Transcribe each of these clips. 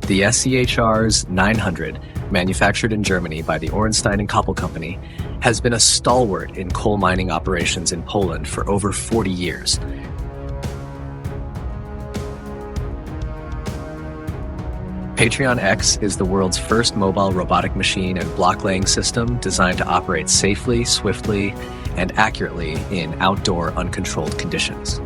The SCHR's 900, manufactured in Germany by the Ornstein and Koppel Company, has been a stalwart in coal mining operations in Poland for over 40 years. Patreon X is the world's first mobile robotic machine and block-laying system designed to operate safely, swiftly, and accurately in outdoor, uncontrolled conditions.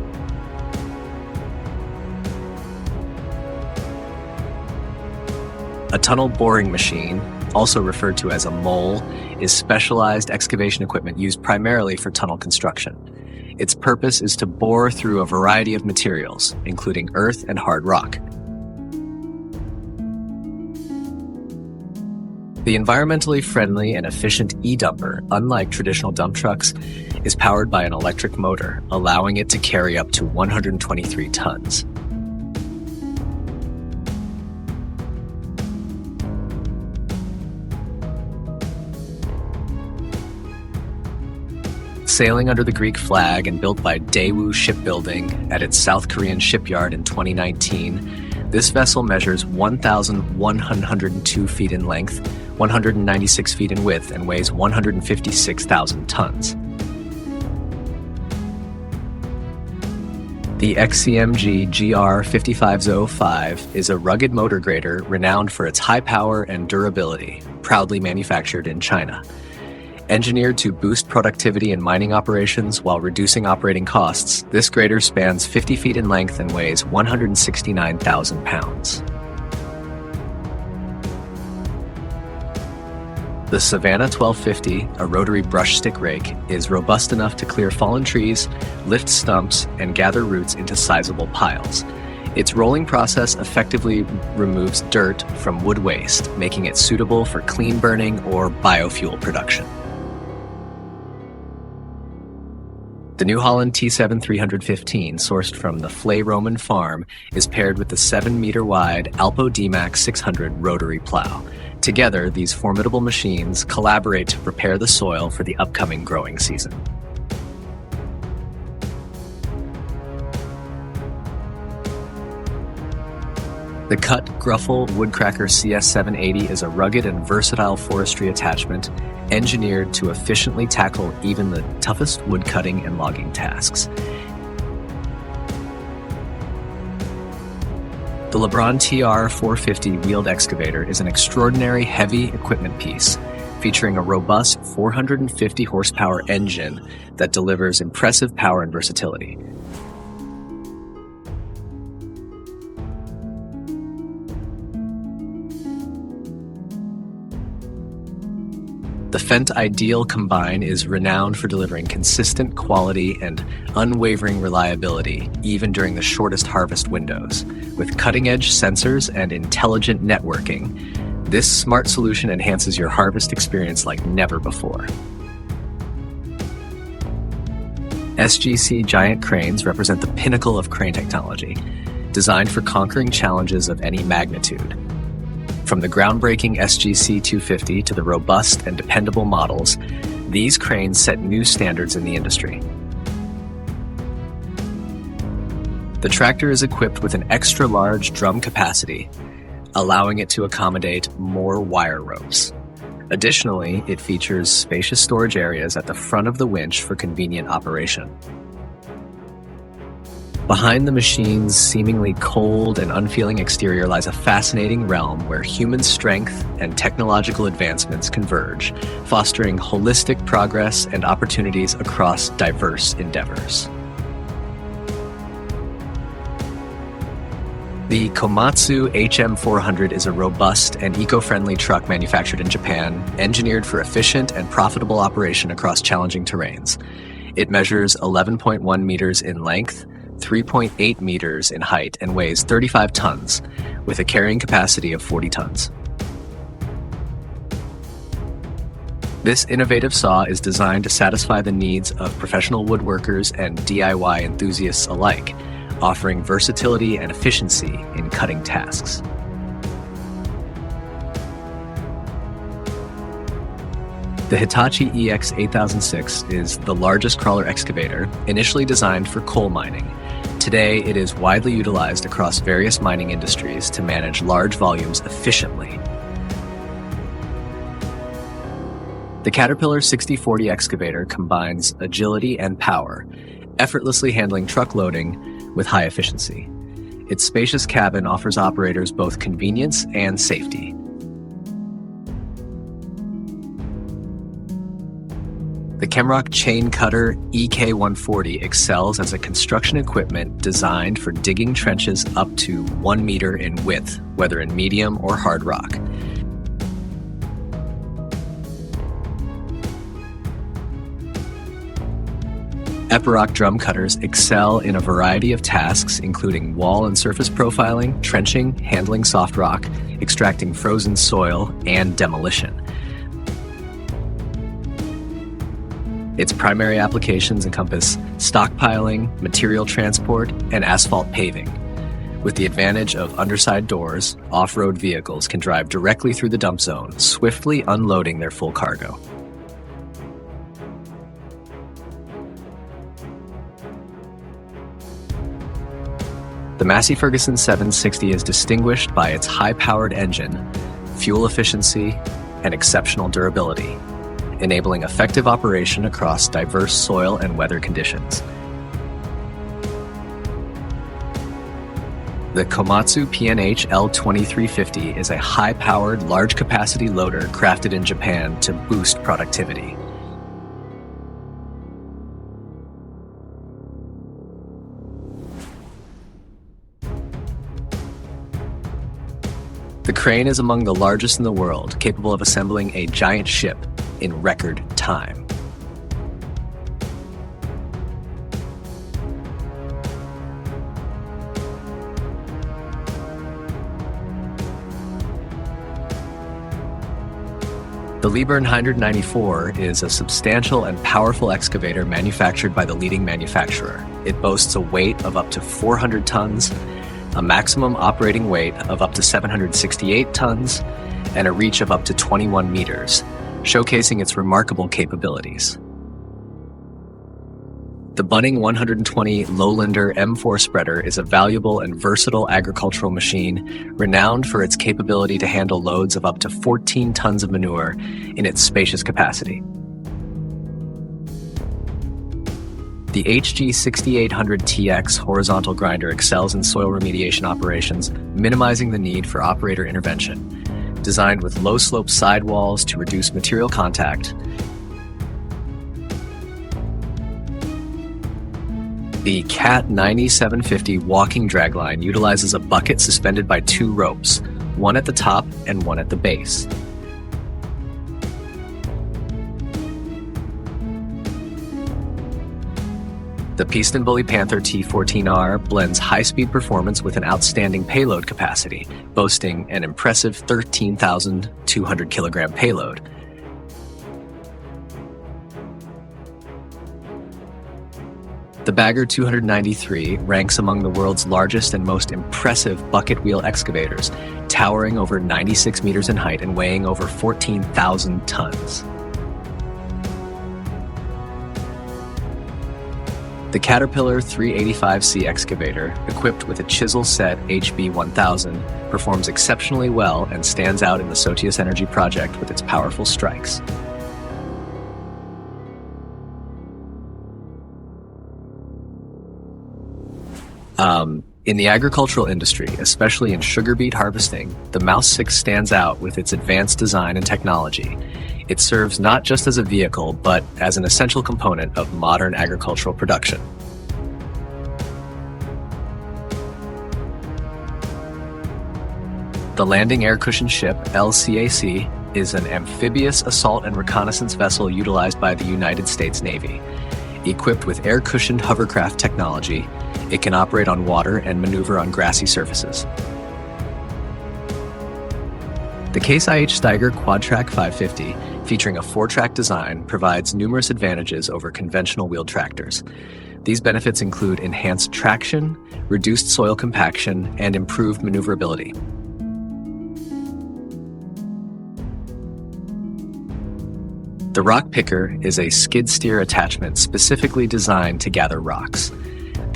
A tunnel boring machine, also referred to as a mole, is specialized excavation equipment used primarily for tunnel construction. Its purpose is to bore through a variety of materials, including earth and hard rock. The environmentally friendly and efficient e-dumper, unlike traditional dump trucks, is powered by an electric motor, allowing it to carry up to 123 tons. Sailing under the Greek flag and built by Daewoo Shipbuilding at its South Korean shipyard in 2019, this vessel measures 1,102 feet in length, 196 feet in width, and weighs 156,000 tons. The XCMG GR5505 is a rugged motor grader renowned for its high power and durability, proudly manufactured in China. Engineered to boost productivity in mining operations while reducing operating costs, this grader spans 50 feet in length and weighs 169,000 pounds. The Savannah 1250, a rotary brush stick rake, is robust enough to clear fallen trees, lift stumps, and gather roots into sizable piles. Its rolling process effectively removes dirt from wood waste, making it suitable for clean burning or biofuel production. The New Holland T7 315, sourced from the Flay Roman farm, is paired with the 7-meter-wide Alpo D-Max 600 rotary plow. Together, these formidable machines collaborate to prepare the soil for the upcoming growing season. The Cut Gruffle Woodcracker CS780 is a rugged and versatile forestry attachment engineered to efficiently tackle even the toughest woodcutting and logging tasks. The LeBron TR 450 wheeled excavator is an extraordinary heavy equipment piece featuring a robust 450 horsepower engine that delivers impressive power and versatility. The Fendt Ideal Combine is renowned for delivering consistent quality and unwavering reliability, even during the shortest harvest windows. With cutting-edge sensors and intelligent networking, this smart solution enhances your harvest experience like never before. SGC giant cranes represent the pinnacle of crane technology, designed for conquering challenges of any magnitude. From the groundbreaking SGC 250 to the robust and dependable models, these cranes set new standards in the industry. The tractor is equipped with an extra-large drum capacity, allowing it to accommodate more wire ropes. Additionally, it features spacious storage areas at the front of the winch for convenient operation. Behind the machine's seemingly cold and unfeeling exterior lies a fascinating realm where human strength and technological advancements converge, fostering holistic progress and opportunities across diverse endeavors. The Komatsu HM400 is a robust and eco-friendly truck manufactured in Japan, engineered for efficient and profitable operation across challenging terrains. It measures 11.1 meters in length, 3.8 meters in height, and weighs 35 tons, with a carrying capacity of 40 tons. This innovative saw is designed to satisfy the needs of professional woodworkers and DIY enthusiasts alike, offering versatility and efficiency in cutting tasks. The Hitachi EX8006 is the largest crawler excavator, initially designed for coal mining. Today, it is widely utilized across various mining industries to manage large volumes efficiently. The Caterpillar 6040 excavator combines agility and power, effortlessly handling truck loading with high efficiency. Its spacious cabin offers operators both convenience and safety. The Kemrock Chain Cutter EK140 excels as a construction equipment designed for digging trenches up to 1 meter in width, whether in medium or hard rock. Epiroc drum cutters excel in a variety of tasks, including wall and surface profiling, trenching, handling soft rock, extracting frozen soil, and demolition. Its primary applications encompass stockpiling, material transport, and asphalt paving. With the advantage of underside doors, off-road vehicles can drive directly through the dump zone, swiftly unloading their full cargo. The Massey Ferguson 760 is distinguished by its high-powered engine, fuel efficiency, and exceptional durability, enabling effective operation across diverse soil and weather conditions. The Komatsu P&H L2350 is a high-powered, large-capacity loader crafted in Japan to boost productivity. The crane is among the largest in the world, capable of assembling a giant ship in record time. The Liebherr 994 is a substantial and powerful excavator manufactured by the leading manufacturer. It boasts a weight of up to 400 tons, a maximum operating weight of up to 768 tons, and a reach of up to 21 meters, showcasing its remarkable capabilities. The Bunning 120 Lowlander M4 spreader is a valuable and versatile agricultural machine renowned for its capability to handle loads of up to 14 tons of manure in its spacious capacity. The HG 6800TX horizontal grinder excels in soil remediation operations, minimizing the need for operator intervention. Designed with low-slope sidewalls to reduce material contact, the CAT 9750 walking dragline utilizes a bucket suspended by 2 ropes, one at the top and one at the base. The Piston Bully Panther T14R blends high-speed performance with an outstanding payload capacity, boasting an impressive 13,200 kilogram payload. The Bagger 293 ranks among the world's largest and most impressive bucket wheel excavators, towering over 96 meters in height and weighing over 14,000 tons. The Caterpillar 385C excavator, equipped with a chisel set HB1000, performs exceptionally well and stands out in the Sotius Energy project with its powerful strikes. In the agricultural industry, especially in sugar beet harvesting, the Mouse 6 stands out with its advanced design and technology. It serves not just as a vehicle, but as an essential component of modern agricultural production. The Landing Air Cushion Ship, LCAC, is an amphibious assault and reconnaissance vessel utilized by the United States Navy. Equipped with air-cushioned hovercraft technology, it can operate on water and maneuver on grassy surfaces. The Case IH Steiger Quadtrack 550, featuring a 4-track design, provides numerous advantages over conventional wheeled tractors. These benefits include enhanced traction, reduced soil compaction, and improved maneuverability. The Rock Picker is a skid steer attachment specifically designed to gather rocks.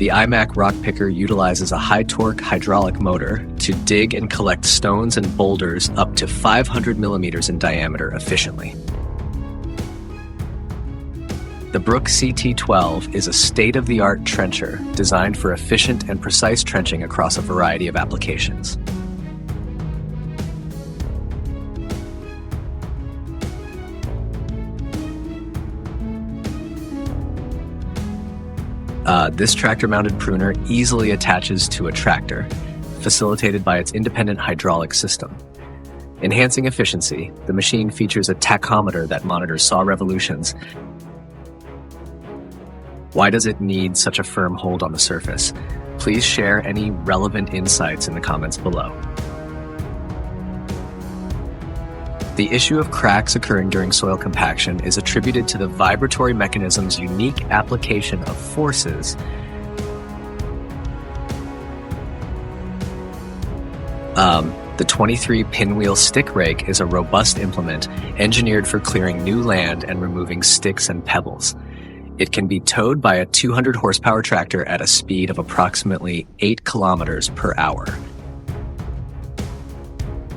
The iMac rock picker utilizes a high-torque hydraulic motor to dig and collect stones and boulders up to 500 millimeters in diameter efficiently. The Brook CT12 is a state-of-the-art trencher designed for efficient and precise trenching across a variety of applications. This tractor-mounted pruner easily attaches to a tractor, facilitated by its independent hydraulic system. Enhancing efficiency, the machine features a tachometer that monitors saw revolutions. Why does it need such a firm hold on the surface? Please share any relevant insights in the comments below. The issue of cracks occurring during soil compaction is attributed to the vibratory mechanism's unique application of forces. The 23 pinwheel stick rake is a robust implement engineered for clearing new land and removing sticks and pebbles. It can be towed by a 200 horsepower tractor at a speed of approximately 8 kilometers per hour.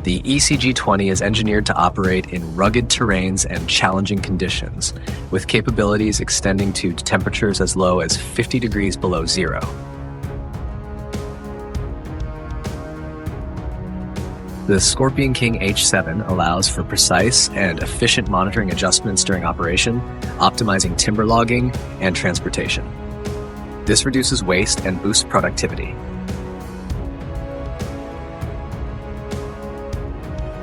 The ECG-20 is engineered to operate in rugged terrains and challenging conditions, with capabilities extending to temperatures as low as 50 degrees below zero. The Scorpion King H7 allows for precise and efficient monitoring adjustments during operation, optimizing timber logging and transportation. This reduces waste and boosts productivity.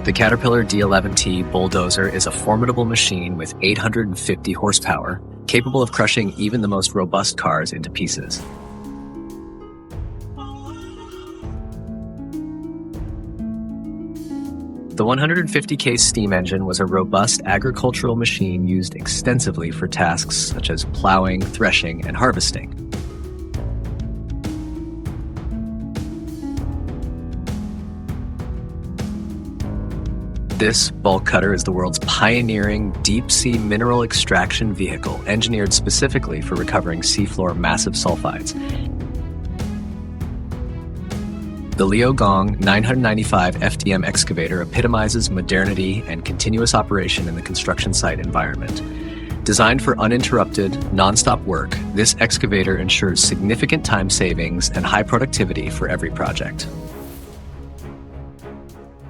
The Caterpillar D11T bulldozer is a formidable machine with 850 horsepower, capable of crushing even the most robust cars into pieces. The 150K steam engine was a robust agricultural machine used extensively for tasks such as plowing, threshing, and harvesting. This bulk cutter is the world's pioneering deep-sea mineral extraction vehicle, engineered specifically for recovering seafloor massive sulfides. The Liaogong 995 FDM excavator epitomizes modernity and continuous operation in the construction site environment. Designed for uninterrupted, non-stop work, this excavator ensures significant time savings and high productivity for every project.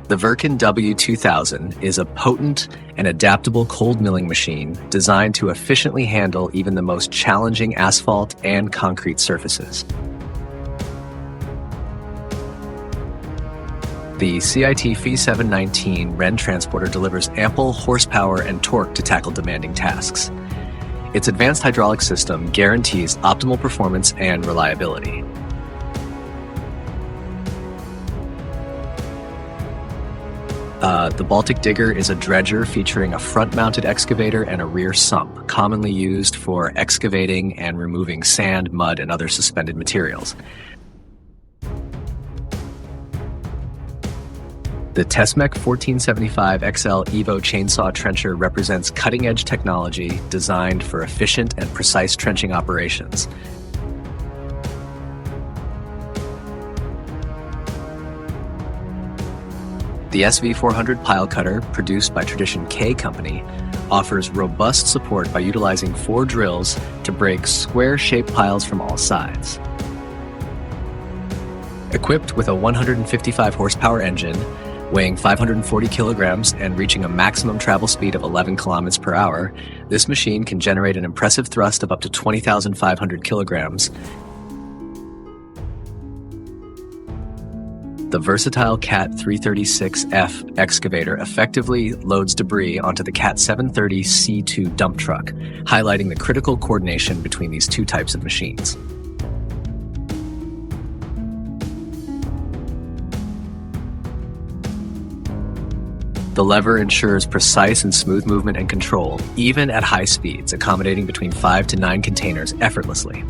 The Virkin W2000 is a potent and adaptable cold milling machine designed to efficiently handle even the most challenging asphalt and concrete surfaces. The CIT Phi 719 Ren transporter delivers ample horsepower and torque to tackle demanding tasks. Its advanced hydraulic system guarantees optimal performance and reliability. The Baltic Digger is a dredger featuring a front-mounted excavator and a rear sump, commonly used for excavating and removing sand, mud, and other suspended materials. The Tesmec 1475 XL Evo chainsaw trencher represents cutting-edge technology designed for efficient and precise trenching operations. The SV400 pile cutter, produced by Tradition K Company, offers robust support by utilizing 4 drills to break square-shaped piles from all sides. Equipped with a 155 horsepower engine, weighing 540 kilograms and reaching a maximum travel speed of 11 kilometers per hour, this machine can generate an impressive thrust of up to 20,500 kilograms. The versatile CAT 336F excavator effectively loads debris onto the CAT 730 C2 dump truck, highlighting the critical coordination between these two types of machines. The lever ensures precise and smooth movement and control, even at high speeds, accommodating between 5 to 9 containers effortlessly.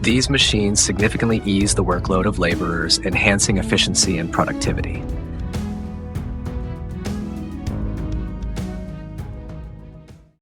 These machines significantly ease the workload of laborers, enhancing efficiency and productivity.